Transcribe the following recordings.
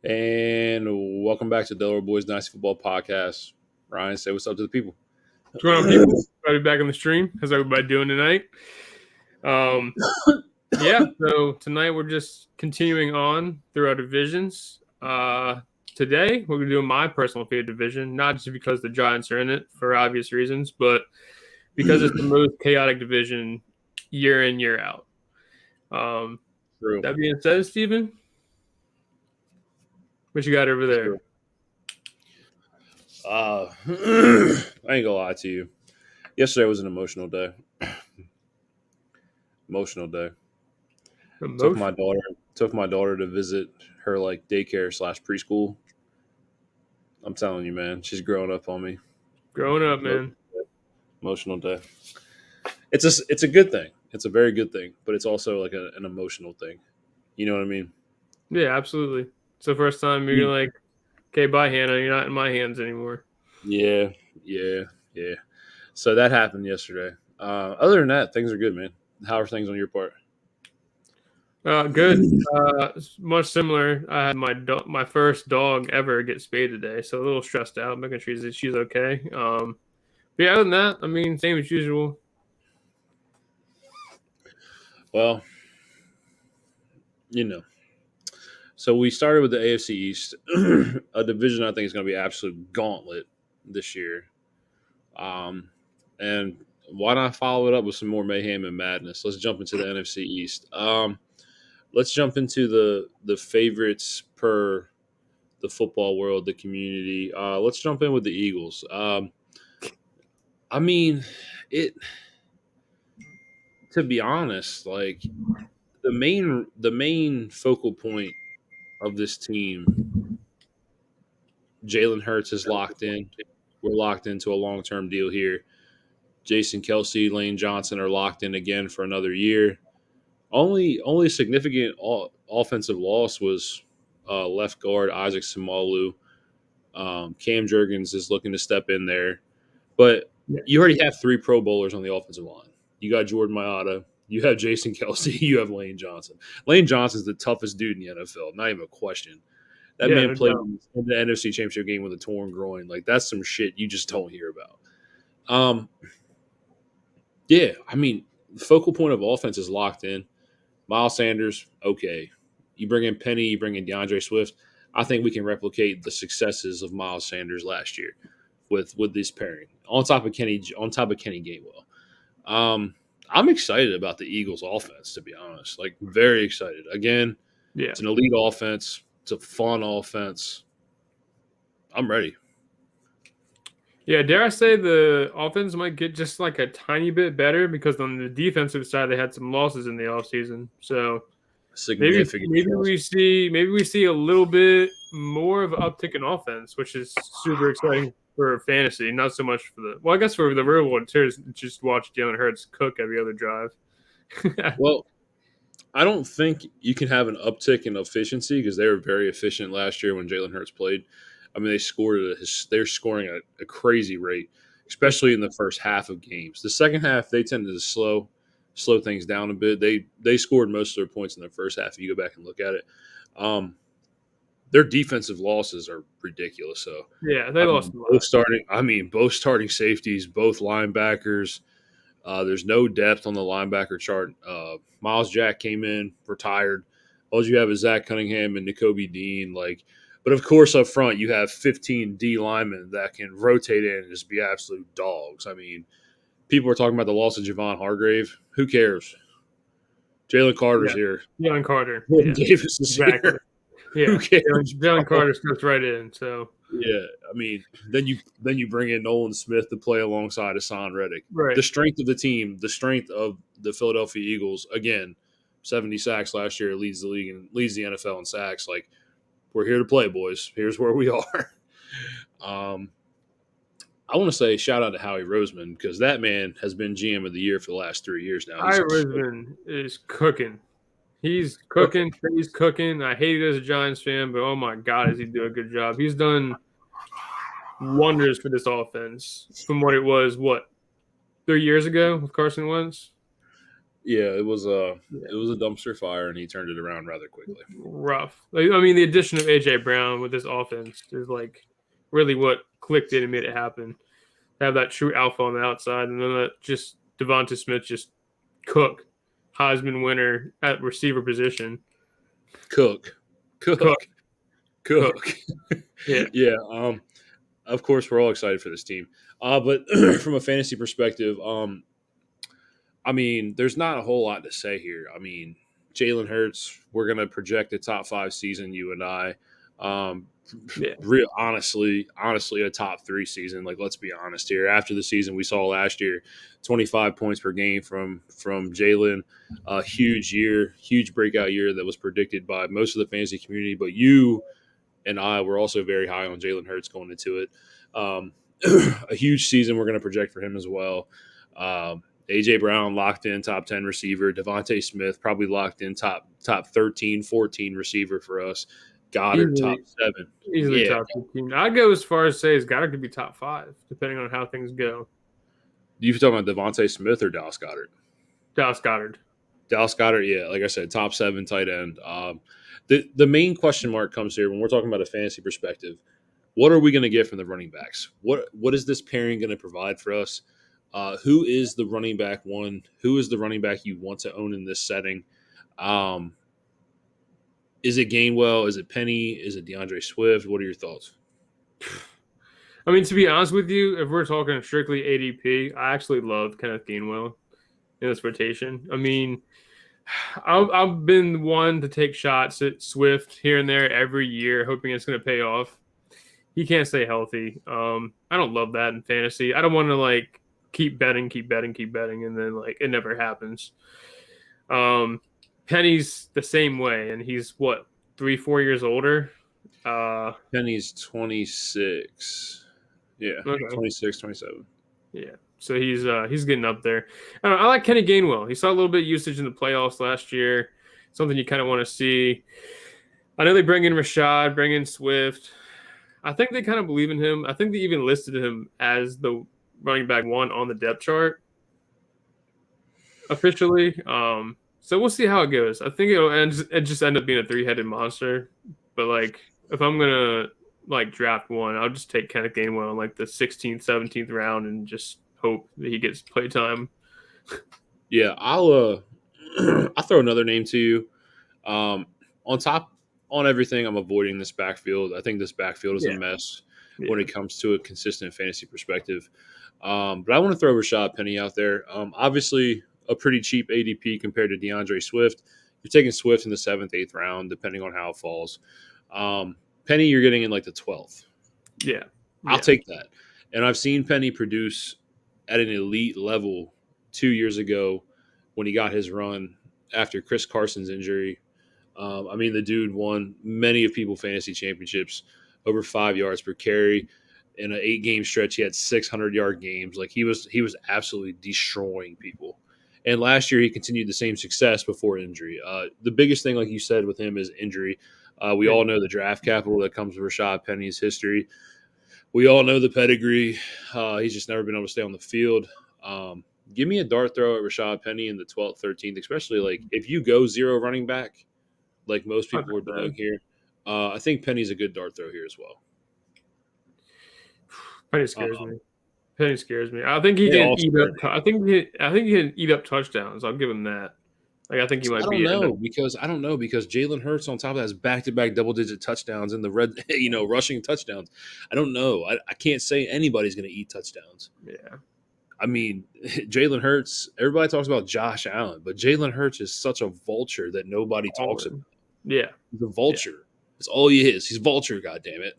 And welcome back to Delaware Boys Dynasty Football Podcast. Ryan, say what's up to the people. What's going on, people? Everybody back on the stream. How's everybody doing tonight? So tonight we're just continuing on through our divisions. Today we're going to do my personal favorite division, not just because the Giants are in it for obvious reasons, but because it's the most chaotic division year in, year out. True. That being said, Steven, what you got over there? I ain't gonna lie to you. Yesterday was an emotional day. Took my daughter to visit her daycare / preschool. I'm telling you, man, she's growing up on me. Growing up, man. Emotional day. It's a good thing. It's a very good thing, but it's also like an emotional thing. You know what I mean? Yeah, absolutely. It's the first time you're like, okay, bye, Hannah. You're not in my hands anymore. Yeah. So that happened yesterday. Other than that, things are good, man. How are things on your part? Good. Much similar. I had my first dog ever get spayed today, so a little stressed out, making sure she's okay. But yeah, other than that, I mean, same as usual. Well, so we started with the AFC East, a division I think is going to be absolute gauntlet this year. And why not follow it up with some more mayhem and madness? Let's jump into the NFC East. Let's jump into the favorites per the football world, the community. Let's jump in with the Eagles. I mean, to be honest, like the main focal point of this team, Jalen Hurts is locked in. We're locked into a long-term deal here. Jason Kelce, Lane Johnson are locked in again for another year. Only significant offensive loss was left guard Isaac Samalu. Cam Jurgens is looking to step in there. But you already have 3 Pro Bowlers on the offensive line. You got Jordan Mailata. You have Jason Kelce. You have Lane Johnson. Lane Johnson's the toughest dude in the NFL. Not even a question. That man played in the NFC Championship game with a torn groin. Like, that's some shit you just don't hear about. Yeah, I mean, the focal point of offense is locked in. Miles Sanders, okay. You bring in Penny, you bring in DeAndre Swift. I think we can replicate the successes of Miles Sanders last year with this pairing on top of Kenny Gainwell. I'm excited about the Eagles' offense, to be honest. Like, very excited. Again, It's an elite offense. It's a fun offense. I'm ready. Yeah, dare I say the offense might get just like a tiny bit better because on the defensive side they had some losses in the offseason. So maybe we see a little bit more of an uptick in offense, which is super exciting for fantasy, not so much I guess for the real one too, just watch Jalen Hurts cook every other drive. Well, I don't think you can have an uptick in efficiency because they were very efficient last year when Jalen Hurts played. I mean, they're scoring at a crazy rate, especially in the first half of games. The second half, they tended to slow things down a bit. They scored most of their points in the first half if you go back and look at it. Their defensive losses are ridiculous. So yeah, they lost both starting safeties, both linebackers. There's no depth on the linebacker chart. Miles Jack came in, retired. All you have is Zach Cunningham and Nakobe Dean. But of course, up front, you have 15 D linemen that can rotate in and just be absolute dogs. I mean, people are talking about the loss of Javon Hargrave. Who cares? Jalen Carter's here. Jalen Carter. Davis is here. Yeah. Who cares? Jalen Carter steps right in. So yeah, I mean, then you bring in Nolan Smith to play alongside Hassan Reddick. Right. The strength of the team, the strength of the Philadelphia Eagles. Again, 70 sacks last year, leads the league and leads the NFL in sacks. Like, we're here to play, boys. Here's where we are. I want to say shout out to Howie Roseman because that man has been GM of the year for the last 3 years now. Howie Roseman is cooking. He's cooking. He's cooking. I hate it as a Giants fan, but oh my God, does he do a good job? He's done wonders for this offense from what it was, 3 years ago with Carson Wentz? Yeah, it was a dumpster fire, and he turned it around rather quickly. Rough. Like, I mean, the addition of AJ Brown with this offense is like really what clicked it and made it happen. Have that true alpha on the outside, and then that just Devonta Smith just cook Heisman winner at receiver position. Cook. Yeah. Yeah. Of course, we're all excited for this team. But from a fantasy perspective, I mean, there's not a whole lot to say here. I mean, Jalen Hurts, we're going to project a top 5 season, you and I. Honestly, a top 3 season. Like, let's be honest here. After the season we saw last year, 25 points per game from Jalen, a huge year, huge breakout year that was predicted by most of the fantasy community. But you and I were also very high on Jalen Hurts going into it. A huge season we're going to project for him as well. AJ Brown locked in top 10 receiver. Devontae Smith probably locked in top 13, 14 receiver for us. Goddard top 7. Easily top 15. I'd go as far as say Goddard could be top 5, depending on how things go. You talking about Devontae Smith or Dallas Goedert? Dallas Goedert. Dallas Goedert, yeah. Like I said, top 7 tight end. The main question mark comes here when we're talking about a fantasy perspective. What are we going to get from the running backs? What is this pairing going to provide for us? Who is the running back one? Who is the running back you want to own in this setting? Is it Gainwell? Is it Penny? Is it DeAndre Swift? What are your thoughts? I mean, to be honest with you, if we're talking strictly ADP, I actually love Kenneth Gainwell in this rotation. I mean, I've been one to take shots at Swift here and there every year, hoping it's going to pay off. He can't stay healthy. I don't love that in fantasy. I don't want to like keep betting, and then like it never happens. Penny's the same way, and he's what 3-4 years older. Penny's 26. Yeah, okay. 26, 27. Yeah, so he's getting up there. I like Kenny Gainwell. He saw a little bit of usage in the playoffs last year. Something you kind of want to see. I know they bring in Rashad, bring in Swift. I think they kind of believe in him. I think they even listed him as the running back 1 on the depth chart officially. So we'll see how it goes. I think it just end up being a 3-headed monster. But like, if I'm gonna like draft one, I'll just take Kenneth Gainwell in like the 16th, 17th round and just hope that he gets play time. Yeah, I'll throw another name to you. On everything, I'm avoiding this backfield. I think this backfield is a mess when it comes to a consistent fantasy perspective. But I want to throw Rashad Penny out there. Obviously, a pretty cheap ADP compared to DeAndre Swift. You're taking Swift in the 7th, 8th round, depending on how it falls. Penny, you're getting in like the 12th. Yeah. I'll take that. And I've seen Penny produce at an elite level 2 years ago when he got his run after Chris Carson's injury. I mean, the dude won many of people fantasy championships, over 5 yards per carry. In an 8-game stretch, he had 600-yard games. Like he was absolutely destroying people. And last year, he continued the same success before injury. The biggest thing, like you said, with him is injury. We all know the draft capital that comes with Rashad Penny's history. We all know the pedigree. He's just never been able to stay on the field. Give me a dart throw at Rashad Penny in the 12th, 13th, especially like if you go 0 running back, like most people are doing here. I think Penny's a good dart throw here as well. Penny scares me. Penny scares me. I think he can eat up. I think he can eat up touchdowns. I'll give him that. Like I think he might be. I don't know because Jalen Hurts on top of that has back-to-back double-digit touchdowns in the red, rushing touchdowns. I don't know. I can't say anybody's going to eat touchdowns. Yeah. I mean, Jalen Hurts. Everybody talks about Josh Allen, but Jalen Hurts is such a vulture that nobody talks about. Yeah, he's a vulture. Yeah. That's all he is. He's vulture. God damn it.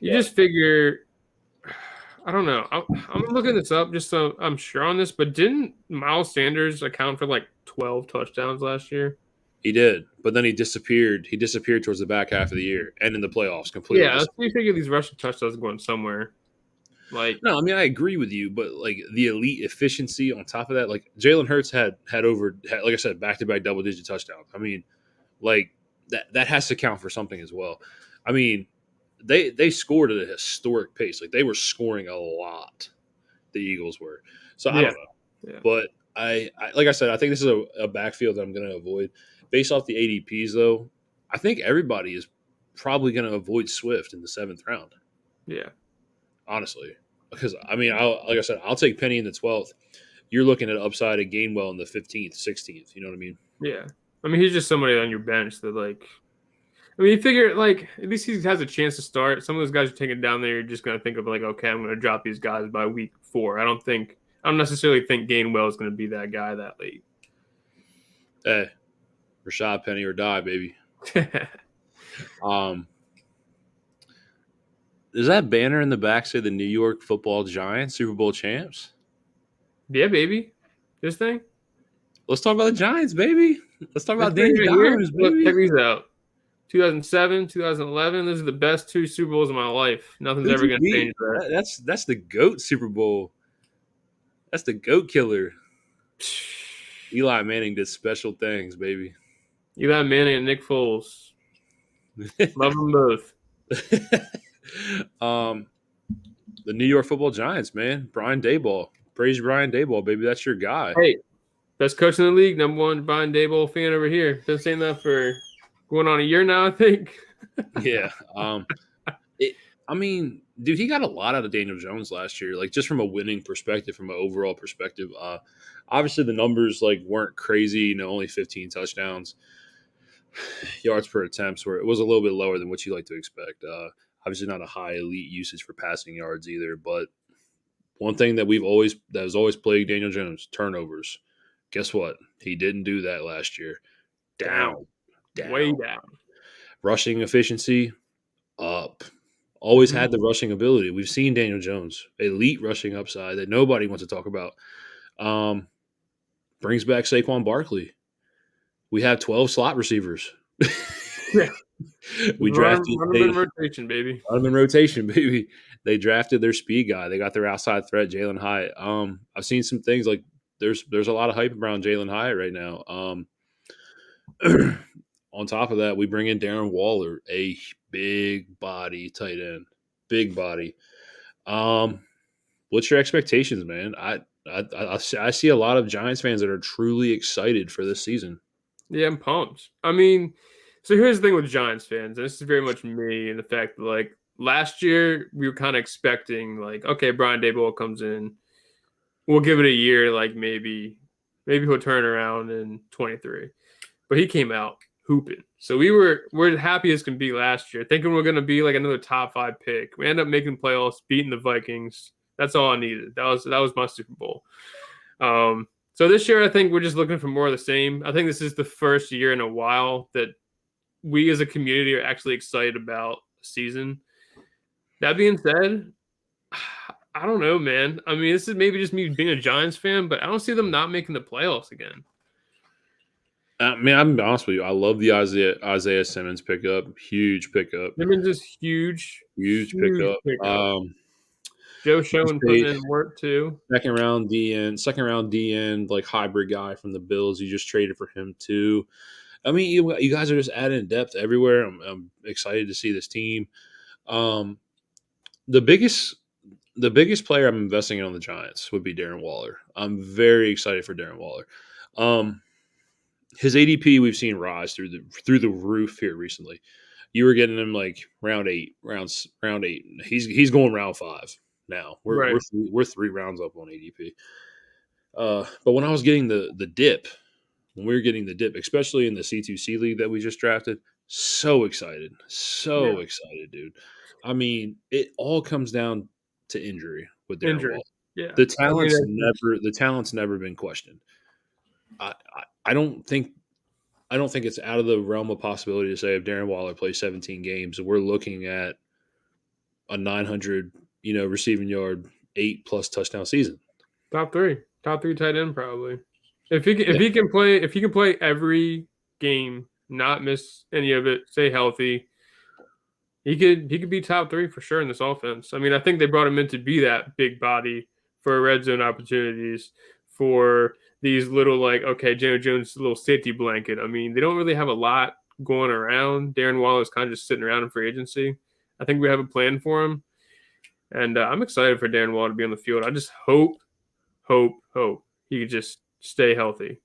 You just figure. I don't know. I'm looking this up just so I'm sure on this, but didn't Miles Sanders account for like 12 touchdowns last year? He did, but then he disappeared. He disappeared towards the back half of the year and in the playoffs completely. Yeah, so you figure these rushing touchdowns are going somewhere. Like, no, I mean I agree with you, but like the elite efficiency on top of that, like Jalen Hurts had like I said, back-to-back double-digit touchdowns. I mean, like that has to count for something as well. I mean, they scored at a historic pace. Like they were scoring a lot. The Eagles were. So I don't know. Yeah. But I like I said, I think this is a backfield that I'm going to avoid. Based off the ADPs, though, I think everybody is probably going to avoid Swift in the 7th round. Yeah. Honestly, because I mean, like I said, I'll take Penny in the 12th. You're looking at upside of Gainwell in the 15th, 16th. You know what I mean? Yeah. I mean, he's just somebody on your bench that, like, I mean, you figure, like, at least he has a chance to start. Some of those guys you're taking down there, you're just going to think of, like, okay, I'm going to drop these guys by week 4. I don't necessarily think Gainwell is going to be that guy that late. Hey, Rashad Penny or die, baby. Does that banner in the back say the New York Football Giants Super Bowl champs? Yeah, baby. This thing. Let's talk about the Giants, baby. Let's talk about Danny Right Dimes, Look, baby. check these out. 2007, 2011. Those are the best 2 Super Bowls of my life. Nothing's Who'd ever you going to change beat? that. That's the GOAT Super Bowl. That's the GOAT killer. Eli Manning did special things, baby. Eli Manning and Nick Foles. Love them both. The New York Football Giants, man. Brian Daboll. Praise Brian Daboll, baby. That's your guy. Hey, best coach in the league. Number 1 Brian Daboll fan over here. Been saying that for going on a year now, I think. Yeah. I mean, dude, he got a lot out of Daniel Jones last year, like just from a winning perspective, from an overall perspective. Obviously, the numbers like weren't crazy. Only 15 touchdowns, yards per attempts, where it was a little bit lower than what you like to expect. Obviously, not a high elite usage for passing yards either. But one thing that has always plagued Daniel Jones: turnovers. Guess what? He didn't do that last year. Down. Way down. Rushing efficiency up. Always Mm-hmm. had the rushing ability. We've seen Daniel Jones, elite rushing upside that nobody wants to talk about. Brings back Saquon Barkley. We have 12 slot receivers. Yeah. We drafted run them in rotation, baby. Run them in rotation, baby. They drafted their speed guy. They got their outside threat, Jalen Hyatt. I've seen some things like there's a lot of hype around Jalen Hyatt right now. On top of that, we bring in Darren Waller, a big body tight end. Big body. What's your expectations, man? I see a lot of Giants fans that are truly excited for this season. Yeah, I'm pumped. I mean, so here's the thing with Giants fans, and this is very much me and the fact that, like, last year we were kind of expecting, like, okay, Brian Daboll comes in, we'll give it a year, like maybe he'll turn around in 23. But he came out hooping. So we're happy as can be last year, thinking we're gonna be like another top 5 pick. We end up making playoffs, beating the Vikings. That's all I needed. That was my Super Bowl. So this year I think we're just looking for more of the same. I think this is the first year in a while that we as a community are actually excited about the season. That being said, I don't know, man. I mean, this is maybe just me being a Giants fan, but I don't see them not making the playoffs again. I mean, I'm honest with you. I love the Isaiah Simmons pickup. Huge pickup. Simmons is huge. Huge pickup. Joe Schoen putting in work too. Second round DN, like hybrid guy from the Bills. You just traded for him too. I mean, you guys are just adding depth everywhere. I'm excited to see this team. The biggest player I'm investing in on the Giants would be Darren Waller. I'm very excited for Darren Waller. His ADP we've seen rise through the roof here recently. You were getting him like round 8. He's going round 5 now. We're 3 rounds up on ADP. But when I was getting the dip, when we were getting the dip, especially in the C2C league that we just drafted, so excited, dude. I mean, it all comes down to injury with Darren Waller. Yeah, the talent's never been questioned. I don't think it's out of the realm of possibility to say if Darren Waller plays 17 games, we're looking at a 900, receiving yard, 8+ touchdown season. Top three tight end probably. If he can play every game, not miss any of it, stay healthy, he could be top 3 for sure in this offense. I mean, I think they brought him in to be that big body for red zone opportunities, for these little, like, okay, Daniel Jones' little safety blanket. I mean, they don't really have a lot going around. Darren Waller's kind of just sitting around in free agency. I think we have a plan for him. And I'm excited for Darren Waller to be on the field. I just hope he could just stay healthy.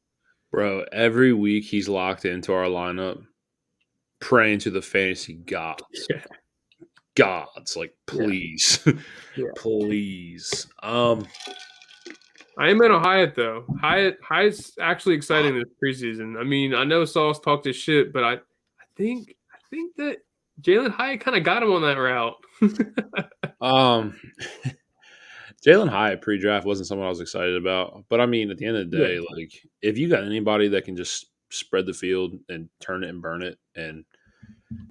Bro, every week he's locked into our lineup, praying to the fantasy gods. Yeah. Gods, like, please. Yeah. Please. I am in a Hyatt though. Hyatt's actually exciting this preseason. I mean, I know Sauce talked his shit, but I think that Jalen Hyatt kind of got him on that route. Jalen Hyatt pre-draft wasn't someone I was excited about, but I mean, at the end of the day, like, if you got anybody that can just spread the field and turn it and burn it and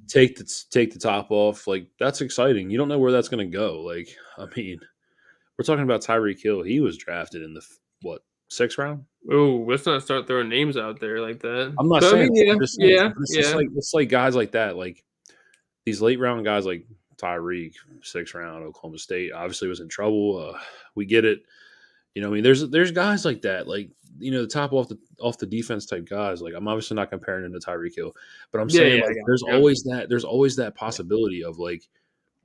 take the top off, like, that's exciting. You don't know where that's going to go. Like, I mean, we're talking about Tyreek Hill. He was drafted in the 6th round. Oh, let's not start throwing names out there like that. I'm not so, saying. I mean, I'm just saying, it's like guys like that, like these late round guys, like Tyreek, 6th round, Oklahoma State, obviously was in trouble. We get it. You know, I mean, there's guys like that, like, you know, the top off the defense type guys. Like, I'm obviously not comparing him to Tyreek Hill, but I'm saying there's always that possibility of, like,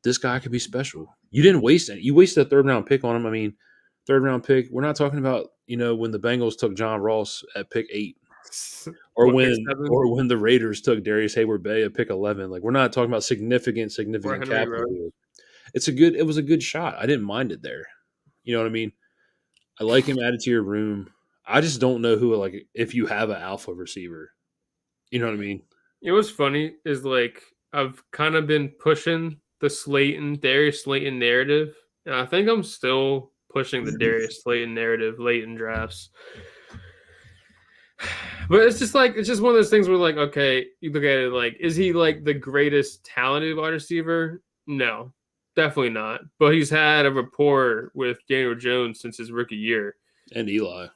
this guy could be special. You didn't waste it. You wasted a 3rd round pick on him. I mean, 3rd round pick. We're not talking about, you know, when the Bengals took John Ross at pick 8, or when the Raiders took Darius Hayward-Bay at pick 11. Like, we're not talking about significant capital here. It was a good shot. I didn't mind it there. You know what I mean? I like him added to your room. I just don't know who, like, if you have an alpha receiver. You know what I mean? You know what's funny is, like, I've kind of been pushing the Darius Slayton narrative, and I think I'm still pushing the Darius Slayton narrative late in drafts. But it's just one of those things where, like, okay, you look at it like, is he like the greatest talented wide receiver? No, definitely not. But he's had a rapport with Daniel Jones since his rookie year, and Eli,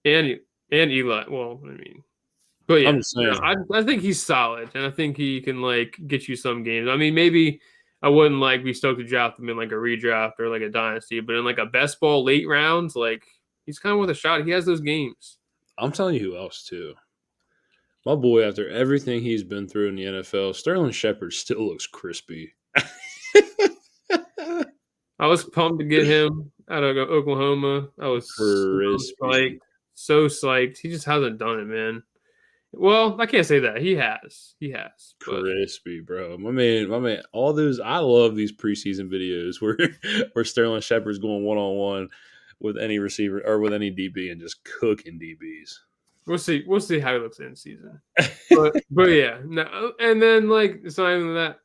and Eli. Well, I mean, but yeah, I'm just saying. I think he's solid, and I think he can, like, get you some games. I mean, maybe I wouldn't, like, be stoked to draft him in, like, a redraft or, like, a dynasty, but in, like, a best ball late rounds, like, he's kind of with a shot. He has those games. I'm telling you who else too. My boy, after everything he's been through in the NFL, Sterling Shepard still looks crispy. I was pumped to get him out of Oklahoma. I was so psyched. He just hasn't done it, man. Well, I can't say that. He has. Crispy, bro. My man. All those, I love these preseason videos where Sterling Shepard's going 1-on-1 with any receiver or with any DB and just cooking DBs. We'll see how he looks in season. But yeah, no, and then, like, it's not even that.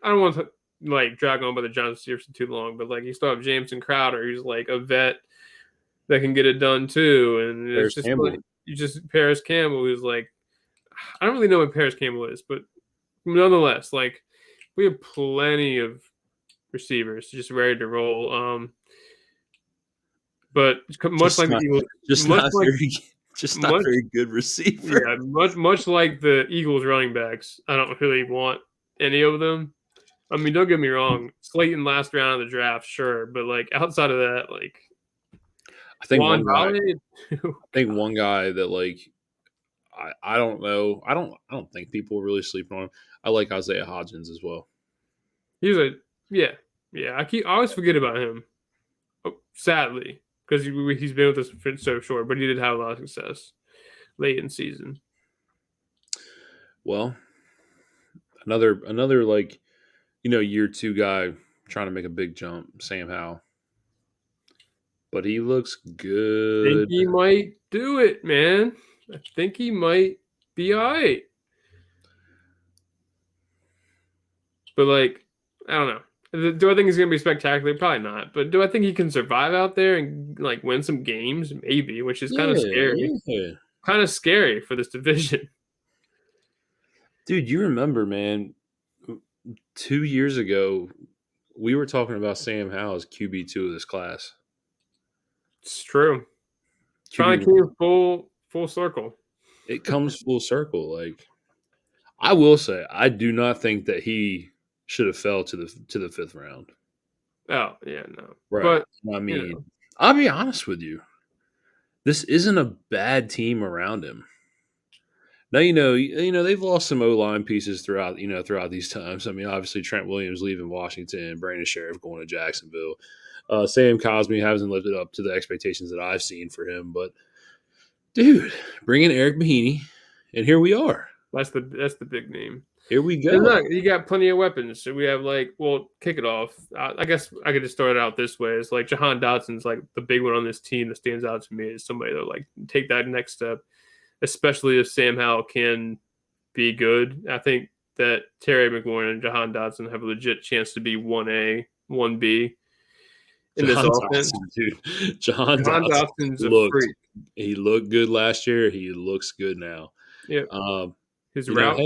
I don't want to, like, drag on by the Giants for too long, but, like, you still have Jameson Crowder, who's, like, a vet that can get it done too, and it's just like, Paris Campbell, who's, like, I don't really know what Paris Campbell is, but nonetheless, like, we have plenty of receivers just ready to roll. But much like the Eagles, not very good receiver. Yeah, much like the Eagles running backs, I don't really want any of them. I mean, don't get me wrong, Slayton last round of the draft, sure, but, like, outside of that, like, I think one guy that, like, I don't know. I don't think people really sleep on him. I like Isaiah Hodgins as well. He's yeah. I always forget about him, sadly, because he's been with us for so short, but he did have a lot of success late in season. Well, another like, you know, year 2 guy trying to make a big jump, Sam Howell. But he looks good. I think he might do it, man. I think he might be all right. But, like, I don't know. Do I think he's going to be spectacular? Probably not. But do I think he can survive out there and, like, win some games? Maybe, which is kind of scary. Yeah. Kind of scary for this division. Dude, you remember, man, 2 years ago, we were talking about Sam Howell as QB2 of this class. It's true. Trying to keep full circle. It comes full circle. Like, I will say, I do not think that he should have fell to the 5th round. Oh, yeah, no. Right. But I mean, I'll be honest with you. This isn't a bad team around him. Now, you know they've lost some O-line pieces throughout these times. I mean, obviously Trent Williams leaving Washington, Brandon Sheriff going to Jacksonville. Sam Cosmi hasn't lived up to the expectations that I've seen for him, but Dude, bring in Eric Mahaney, and here we are. That's the big name. Here we go. Look, you got plenty of weapons. So we have kick it off. I guess I could just start it out this way. It's like Jahan Dotson's like the big one on this team that stands out to me as somebody that like take that next step, especially if Sam Howell can be good. I think that Terry McLaurin and Jahan Dotson have a legit chance to be 1A, 1B in this offense. Dude. Jahan Dotson's a freak. He looked good last year. He looks good now. Yeah. His route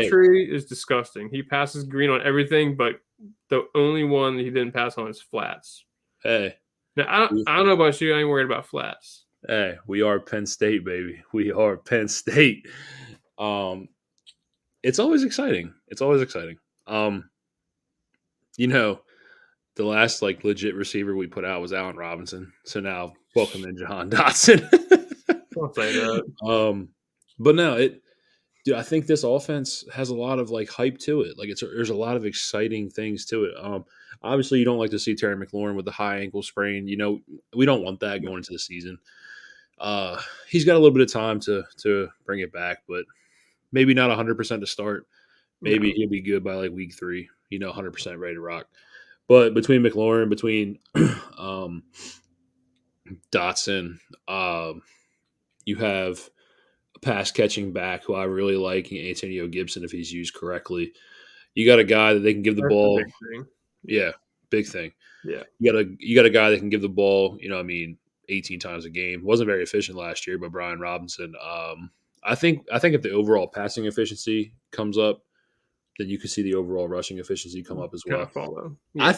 tree is disgusting. He passes green on everything, but the only one he didn't pass on is flats. Hey. Now, I don't know about you. I ain't worried about flats. Hey, we are Penn State, baby. We are Penn State. It's always exciting. The last legit receiver we put out was Allen Robinson. So now welcome in Jahan Dotson. I'll say that. But no, I think this offense has a lot of hype to it. There's a lot of exciting things to it. Obviously you don't like to see Terry McLaurin with the high ankle sprain. We don't want that going into the season. He's got a little bit of time to bring it back, but maybe not 100% to start. Maybe he'll be good by week 3. 100% ready to rock. But between McLaurin, Dotson, you have a pass catching back who I really like, Antonio Gibson, if he's used correctly. You got a guy that they can give the ball. Big thing. Yeah, big thing. Yeah, you got a guy that can give the ball. 18 times a game. Wasn't very efficient last year, but Brian Robinson. I think if the overall passing efficiency comes up, then you can see the overall rushing efficiency come up as well. Follow. Yeah.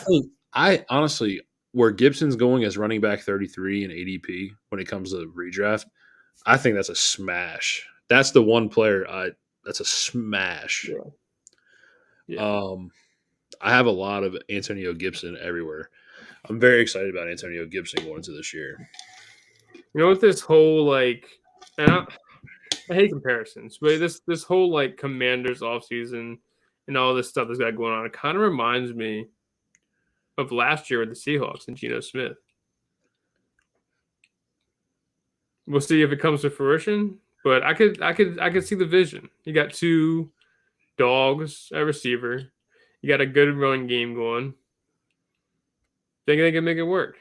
I honestly, where Gibson's going as running back 33 in ADP when it comes to redraft, I think that's a smash. That's the one player that's a smash. Yeah. I have a lot of Antonio Gibson everywhere. I'm very excited about Antonio Gibson going into this year. With this whole and I hate comparisons, but this whole Commanders offseason and all this stuff that's got going on, it kind of reminds me of last year with the Seahawks and Geno Smith. We'll see if it comes to fruition, but I could see the vision. You got 2 dogs at receiver. You got a good running game going. Think they can make it work.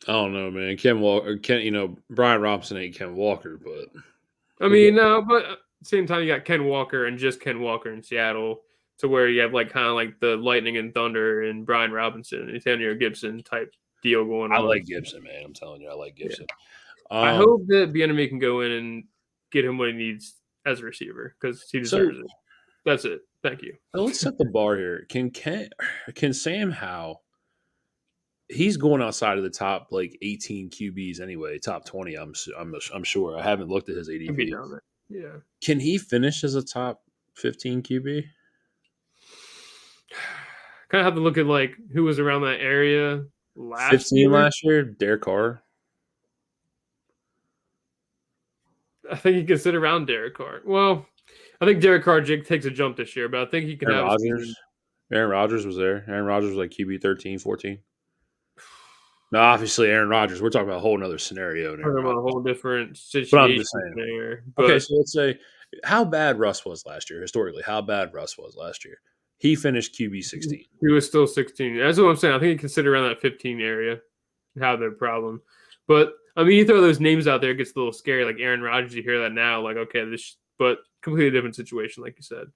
I don't know, man. Brian Robinson ain't Ken Walker, but no, but at the same time, you got Ken Walker and just Ken Walker in Seattle, to where you have the lightning and thunder and Brian Robinson and Antonio Gibson type deal going on. I like Gibson, man. I'm telling you, I like Gibson. Yeah. I hope that Bieniemy can go in and get him what he needs as a receiver because he deserves it. That's it. Thank you. Now let's set the bar here. Can Sam Howell? He's going outside of the top 18 QBs anyway, top 20. I'm sure. I haven't looked at his ADP. Yeah. Can he finish as a top 15 QB? Kind of have to look at who was around that area last 15 year. Last year, Derek Carr. I think he can sit around Derek Carr. Well, I think Derek Carr takes a jump this year, but I think he can have Aaron Rodgers was there. Aaron Rodgers was QB 13, 14. Now, obviously, Aaron Rodgers, we're talking about a whole other scenario. We're talking about a whole different situation. But I'm just saying. There. Okay, so let's say how bad Russ was last year, historically. How bad Russ was last year. He finished QB 16. He was still 16. That's what I'm saying. I think he can sit around that 15 area and have their problem. But, you throw those names out there, it gets a little scary. Like Aaron Rodgers, you hear that now. Okay, but completely different situation, like you said.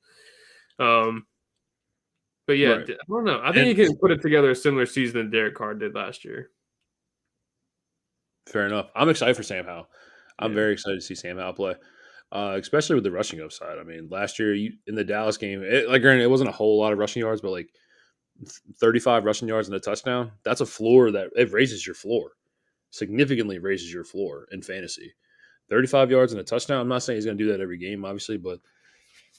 But, yeah, right. I don't know. I think he can put it together a similar season that Derek Carr did last year. Fair enough. I'm excited for Sam Howell. I'm very excited to see Sam Howell play, especially with the rushing upside. Last year in the Dallas game, granted, it wasn't a whole lot of rushing yards, but 35 rushing yards and a touchdown. That's a floor that it raises your floor, significantly raises your floor in fantasy. 35 yards and a touchdown. I'm not saying he's going to do that every game, obviously, but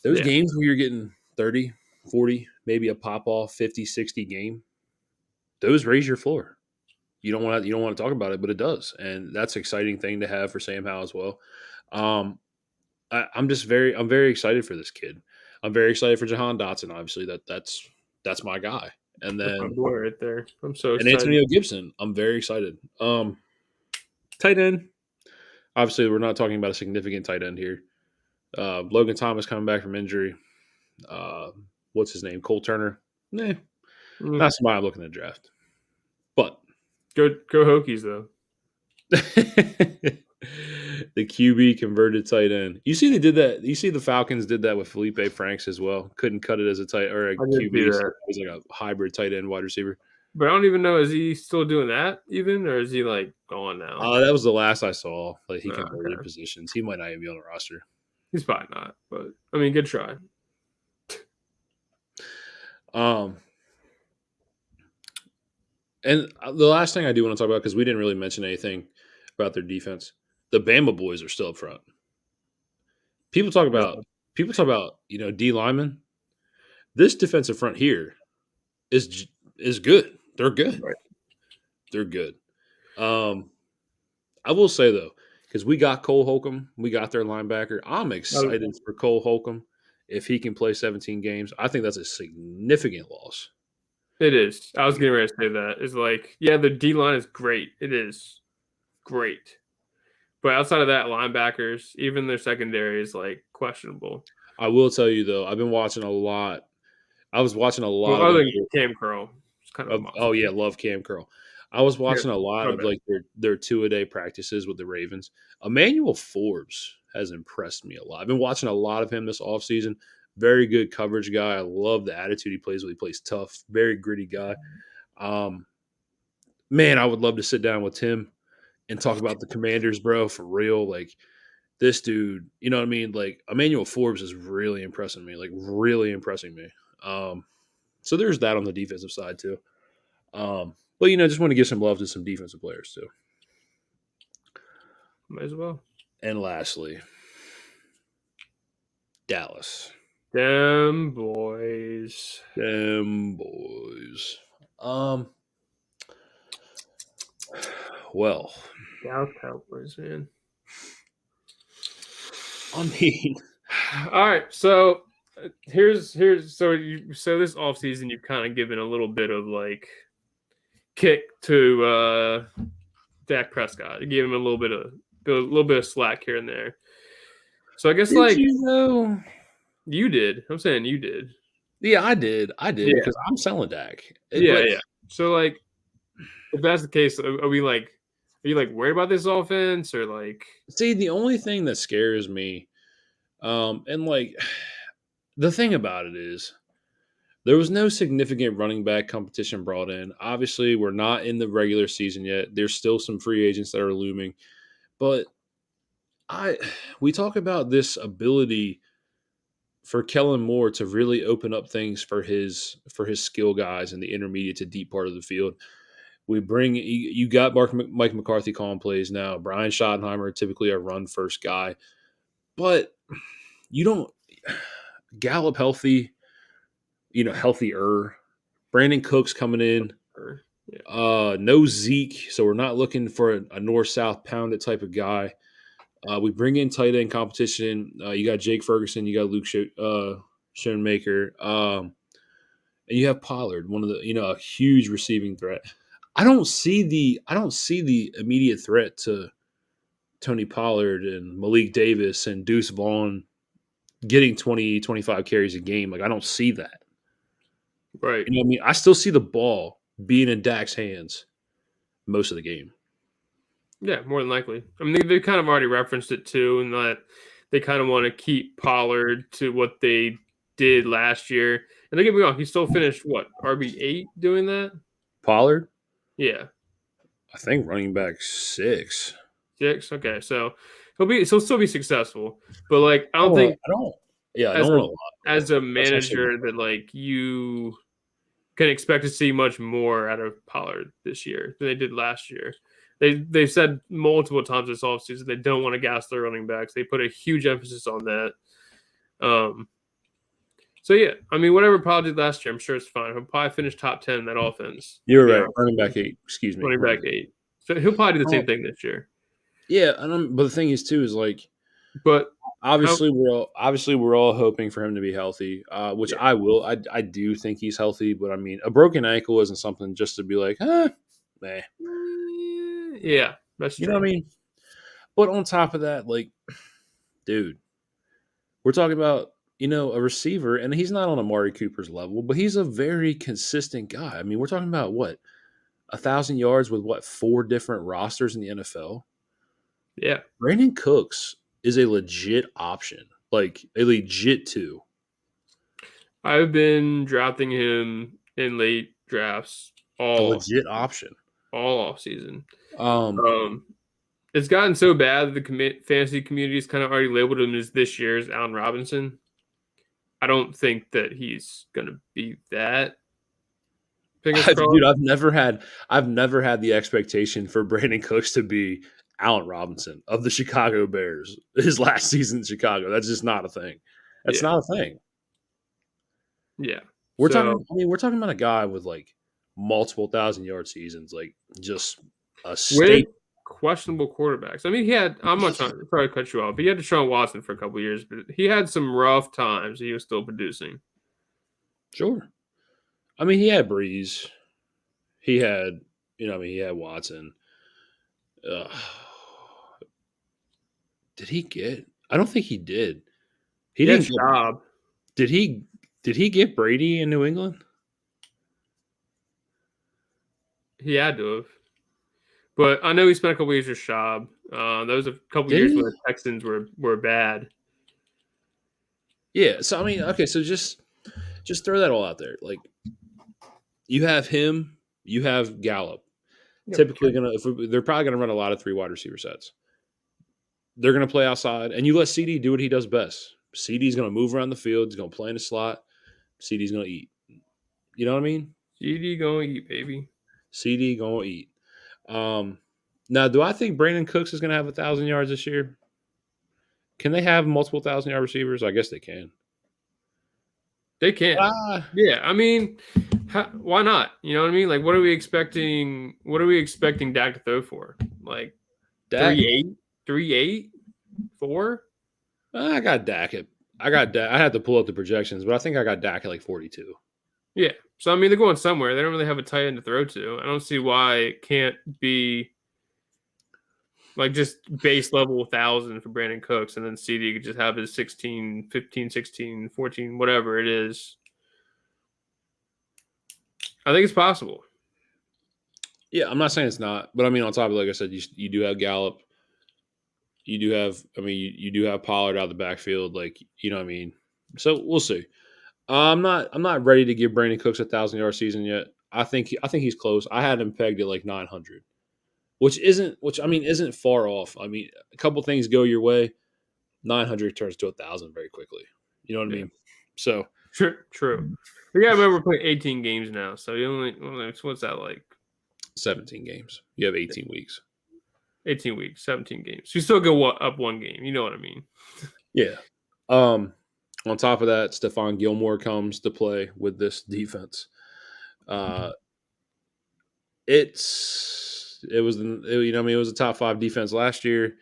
those games where you're getting 30, 40, maybe a pop off 50, 60 game, those raise your floor. You don't want to talk about it, but it does, and that's an exciting thing to have for Sam Howell as well. I'm very excited for this kid. I'm very excited for Jahan Dotson. Obviously, that's my guy. And then my boy right there. I'm so excited. And Antonio Gibson. I'm very excited. Tight end. Obviously, we're not talking about a significant tight end here. Logan Thomas coming back from injury. What's his name? Cole Turner. Not somebody I'm looking to draft. But go Hokies though. The QB converted tight end. You see they did that. You see the Falcons did that with Felipe Franks as well. Couldn't cut it as a tight or a QB. So it was like a hybrid tight end wide receiver. But I don't even know, is he still doing that even, or is he like gone now? That was the last I saw. Like he converted positions. He might not even be on the roster. He's probably not, but I mean, good try. And the last thing I do want to talk about, because we didn't really mention anything about their defense, the Bama boys are still up front. People talk about D linemen. This defensive front here is good. They're good. Right. They're good. I will say though, because we got Cole Holcomb, we got their linebacker. I'm excited for Cole Holcomb if he can play 17 games. I think that's a significant loss. It is. I was getting ready to say that. It's like, yeah, the D line is great. It is great. But outside of that, linebackers, even their secondary is like questionable. I will tell you though, I've been watching a lot. I was watching a lot of Cam Curl. It's kind of love Cam Curl. I was watching a lot of like their 2-a-day practices with the Ravens. Emmanuel Forbes has impressed me a lot. I've been watching a lot of him this offseason. Very good coverage guy. I love the attitude he plays with. He plays tough. Very gritty guy. Man, I would love to sit down with him and talk about the Commanders, bro, for real. Like this dude, you know what I mean? Like Emmanuel Forbes is really impressing me. Like really impressing me. So there's that on the defensive side too. But just want to give some love to some defensive players too. Might as well. And lastly, Dallas. Them boys. Well. Dallas Cowboys, man. I mean, all right. So here's so this offseason you've kind of given a little bit of like kick to Dak Prescott. You gave him a little bit of slack here and there. So I guess you did. I'm saying you did. Yeah, I did. Because I'm selling Dak. Yeah. So like, if that's the case, are you like worried about this offense or like? See, the only thing that scares me, and like, the thing about it is, there was no significant running back competition brought in. Obviously, we're not in the regular season yet. There's still some free agents that are looming, but we talk about this ability for Kellen Moore to really open up things for his skill guys in the intermediate to deep part of the field. We bring you got Mike McCarthy calling plays now. Brian Schottenheimer, typically a run first guy, but you don't Gallup healthy. Healthier. Brandon Cooks coming in. No Zeke, so we're not looking for a north-south pounded type of guy. We bring in tight end competition. You got Jake Ferguson. You got Luke Schoonmaker. And you have Pollard, one of the a huge receiving threat. I don't see the immediate threat to Tony Pollard and Malik Davis and Deuce Vaughn getting 20, 25 carries a game. Like I don't see that. Right. You know what I mean? I still see the ball being in Dak's hands most of the game. Yeah, more than likely. I mean, they kind of already referenced it too, and that they kind of want to keep Pollard to what they did last year. And don't get me wrong, he still finished RB8 doing that? Pollard? Yeah. I think running back 6. 6? Okay, so he'll still be successful. But like I don't know. As a manager that like you can expect to see much more out of Pollard this year than they did last year. They've said multiple times this offseason they don't want to gas their running backs. They put a huge emphasis on that. So yeah, I mean, whatever Pollard did last year, I'm sure it's fine. He'll probably finish top 10 in that offense. You're right. Running back 8. Excuse me. Running back 8. So he'll probably do the same thing this year. Yeah, but the thing is too is like, but obviously we're all hoping for him to be healthy, which I will. I do think he's healthy, but I mean, a broken ankle isn't something just to be like, meh. Yeah, that's true. You know what I mean? But on top of that, like, dude, we're talking about, a receiver, and he's not on Amari Cooper's level, but he's a very consistent guy. I mean, we're talking about what, 1,000 yards with what, 4 different rosters in the NFL? Yeah. Brandon Cooks is a legit option, like a legit 2. I've been drafting him in late drafts A legit option. All off season. It's gotten so bad that the fantasy community has kind of already labeled him as this year's Allen Robinson. I don't think that he's going to be that. Dude, I've never had the expectation for Brandon Cooks to be Allen Robinson of the Chicago Bears his last season in Chicago. That's just not a thing. That's not a thing. Yeah. We're talking about a guy with like multiple 1,000-yard seasons, like just a state. With questionable quarterbacks. I mean, I'm not trying to probably cut you off, but he had Deshaun Watson for a couple of years, but he had some rough times. He was still producing. Sure. I mean, he had Breeze. He had, he had Watson. Did he get? I don't think he did. He didn't job. Did he get Brady in New England? He had to have. But I know he spent a couple years with Schaub. There was a couple years where the Texans were bad. Yeah. So I mean, okay. So just throw that all out there. Like, you have him. You have Gallup. Yep. Typically, they're probably gonna run a lot of 3 wide receiver sets. They're gonna play outside, and you let CD do what he does best. CD's gonna move around the field. He's gonna play in the slot. CD's gonna eat. You know what I mean? CD gonna eat, baby. CD gonna eat. Now, do I think Brandon Cooks is going to have 1,000 yards this year? Can they have multiple 1,000-yard receivers? I guess they can. They can. Yeah, I mean, why not? You know what I mean? Like, what are we expecting? What are we expecting Dak to throw for? Like 3.8, 3.8, 4? I got Dak. I had to pull up the projections, but I think I got Dak at like 42. Yeah. So I mean, they're going somewhere. They don't really have a tight end to throw to. I don't see why it can't be like just base level 1,000 for Brandon Cooks, and then CD could just have his 16, 15, 16, 14, whatever it is. I think it's possible. Yeah, I'm not saying it's not, but I mean, on top of it, like I said, you do have Gallup. You do have, you do have Pollard out of the backfield, like, you know what I mean? So we'll see. I'm not ready to give Brandon Cooks 1,000-yard season yet. I think he's close. I had him pegged at like 900. Which isn't far off. I mean, a couple things go your way, 900 turns to 1,000 very quickly. You know what I mean? So true. We gotta remember we're playing 18 games now, so you only what's that like? 17 games. You have 18 weeks. 18 weeks, 17 games. You still go up 1 game. You know what I mean? Yeah. On top of that, Stephon Gilmore comes to play with this defense. It was a top 5 defense last year.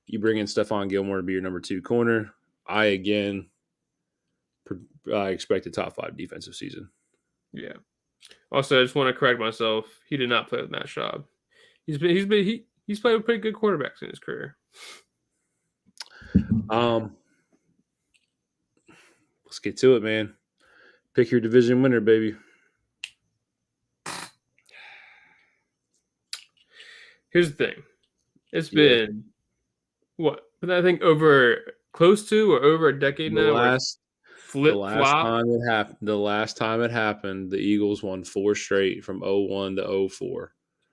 You bring in Stephon Gilmore to be your number 2 corner. I expect a top 5 defensive season. Yeah. Also, I just want to correct myself. He did not play with Matt Schaub. He's played with pretty good quarterbacks in his career. Let's get to it, man. Pick your division winner, baby. Here's the thing. It's been what? I think over close to or over a decade now. The last time it happened, the Eagles won 4 straight from 0-1 to 0-4.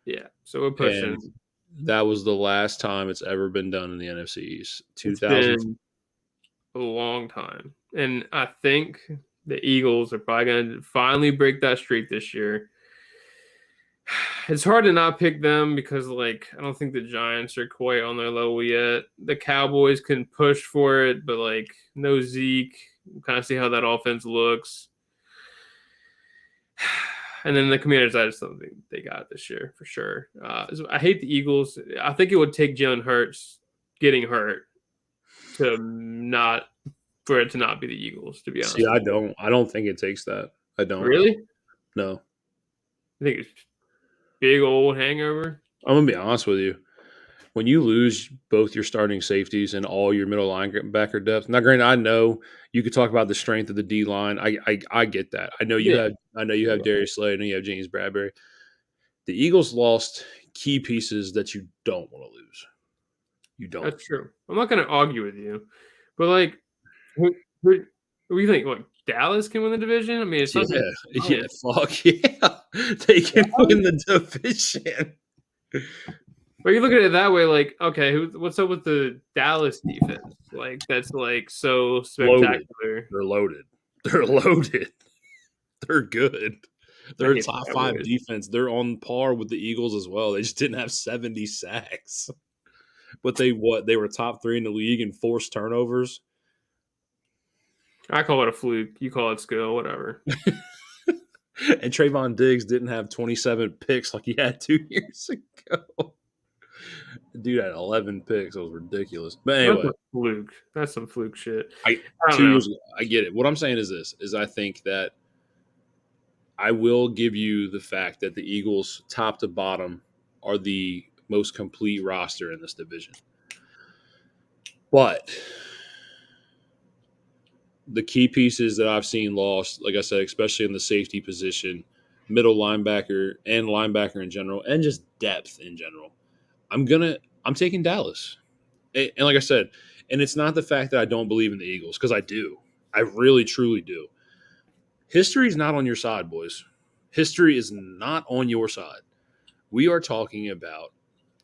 Yeah, so we're pushing. And that was the last time it's ever been done in the NFC East. 2000. It's been a long time, and I think the Eagles are probably going to finally break that streak this year. It's hard to not pick them because, like, I don't think the Giants are quite on their level yet. The Cowboys can push for it, but, like, no Zeke. We'll kind of see how that offense looks. And then the Commanders, I just don't think they got it this year for sure. I hate the Eagles. I think it would take Jalen Hurts getting hurt for it to not be the Eagles, to be honest. See, I don't think it takes that. I don't. Really? No. I think it's big old hangover. I'm gonna be honest with you. when you lose both your starting safeties and all your middle linebacker depth. Now, granted, I know you could talk about the strength of the D line. I get that. I know you have Darius Slay. I know you have James Bradbury. The Eagles lost key pieces that you don't want to lose. You don't. That's true. I'm not going to argue with you, but like, what do you think? What, Dallas can win the division? I mean, it's not. Yeah, fuck yeah, they can win the division. But you look at it that way, like, okay, what's up with the Dallas defense? Like, that's like so spectacular. They're loaded. They're loaded. They're good. They're a top 5 defense. They're on par with the Eagles as well. They just didn't have 70 sacks. But they were top 3 in the league in forced turnovers. I call it a fluke. You call it skill, whatever. And Trayvon Diggs didn't have 27 picks like he had 2 years ago. The dude had 11 picks. It was ridiculous. But anyway, that's a fluke. That's some fluke shit. 2 years ago, I get it. What I'm saying is this: I think that I will give you the fact that the Eagles, top to bottom, are the most complete roster in this division. But the key pieces that I've seen lost, like I said, especially in the safety position, middle linebacker and linebacker in general, and just depth in general, I'm taking Dallas. And like I said, and it's not the fact that I don't believe in the Eagles, because I do. I really, truly do. History is not on your side, boys. History is not on your side. We are talking about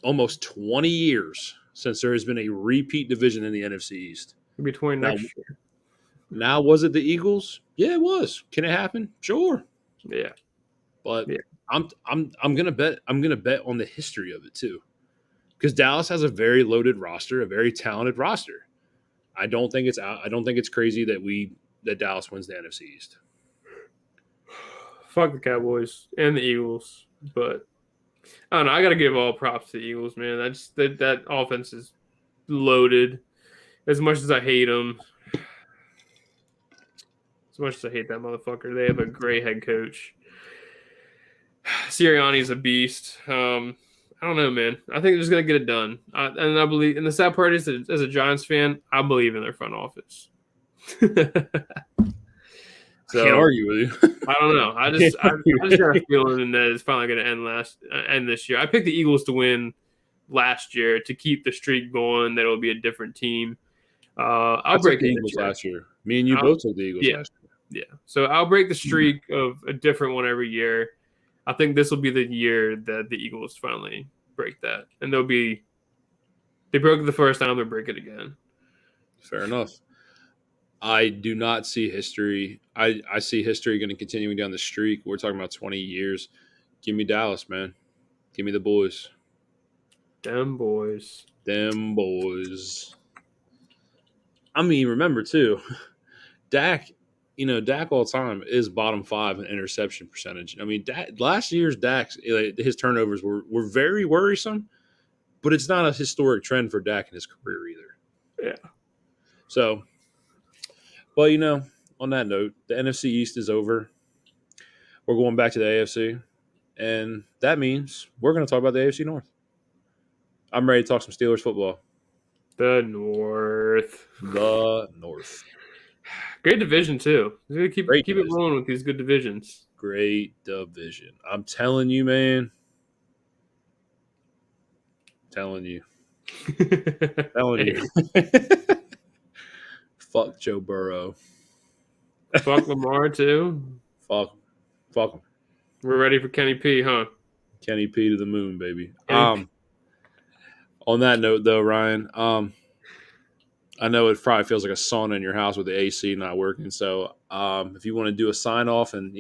almost 20 years since there has been a repeat division in the NFC East. It'll be 20 next year. Now, was it the Eagles? Yeah, it was. Can it happen? Sure. Yeah. But I'm gonna bet on the history of it too. Because Dallas has a very loaded roster, a very talented roster. I don't think it's crazy that Dallas wins the NFC East. Fuck the Cowboys and the Eagles, but I don't know. I got to give all props to the Eagles, man. That offense is loaded. As much as I hate them, as much as I hate that motherfucker, they have a great head coach. Sirianni's a beast. I don't know, man. I think they're just gonna get it done. And I believe. And the sad part is that as a Giants fan, I believe in their front office. So, I can't argue with you. I don't know. I just got a feeling that it's finally going to end this year. I picked the Eagles to win last year to keep the streak going. That it'll be a different team. I'll break the Eagles last year. Me and you both took the Eagles last year. Yeah. So I'll break the streak of a different one every year. I think this will be the year that the Eagles finally break that, and they broke it the first time. They'll break it again. Fair enough. I do not see history. I see history going to continuing down the streak. We're talking about 20 years. Give me Dallas, man. Give me the boys. Them boys. I mean, remember too, Dak all the time is bottom 5 in interception percentage. I mean, last year's Dak, his turnovers were very worrisome, but it's not a historic trend for Dak in his career either. Yeah. So, but on that note, the NFC East is over. We're going back to the AFC, and that means we're going to talk about the AFC North. I'm ready to talk some Steelers football. The North. Great division too. Keep it rolling with these good divisions. Great division. I'm telling you, man. Telling you. Fuck Joe Burrow. Fuck Lamar too. Fuck him. We're ready for Kenny P, huh? Kenny P to the moon, baby. On that note, though, Ryan, I know it probably feels like a sauna in your house with the AC not working. So, if you want to do a sign off and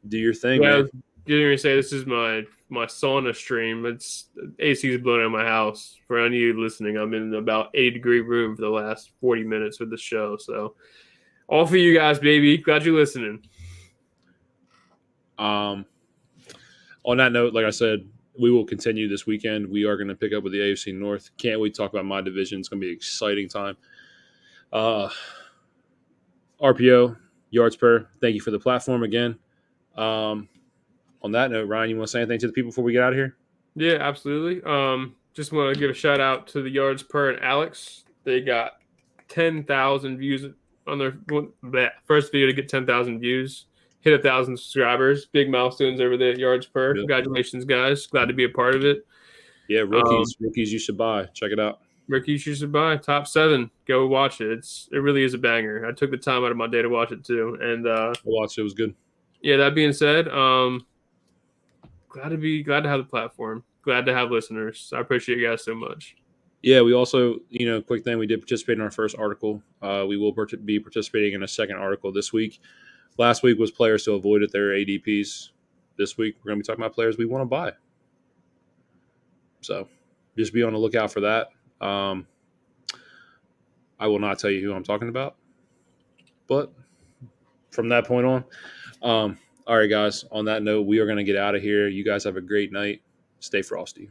do your thing, man. You're gonna say this is my sauna stream. It's AC is blowing out my house. For any of you listening, I'm in about 80-degree room for the last 40 minutes of the show. So, all for you guys, baby. Glad you're listening. On that note, like I said, we will continue this weekend. We are going to pick up with the AFC North. Can't wait to talk about my division. It's going to be an exciting time. RPO, YARDSPER, thank you for the platform again. On that note, Ryan, you want to say anything to the people before we get out of here? Yeah, absolutely. just want to give a shout out to the YARDSPER and Alex. They got 10,000 views on their first video to get 10,000 views. Hit 1,000 subscribers. Big milestones over there at YARDSPER. Yep. Congratulations, guys. Glad to be a part of it. Yeah, rookies you should buy. Check it out. Rookies you should buy. Top 7. Go watch it. It really is a banger. I took the time out of my day to watch it too. And I watched it. It was good. Yeah, that being said, glad to have the platform. Glad to have listeners. I appreciate you guys so much. Yeah, we also, quick thing, we did participate in our first article. We will be participating in a second article this week. Last week was players to avoid at their ADPs. This week, we're going to be talking about players we want to buy. So just be on the lookout for that. I will not tell you who I'm talking about. But from that point on, all right, guys, on that note, we are going to get out of here. You guys have a great night. Stay frosty.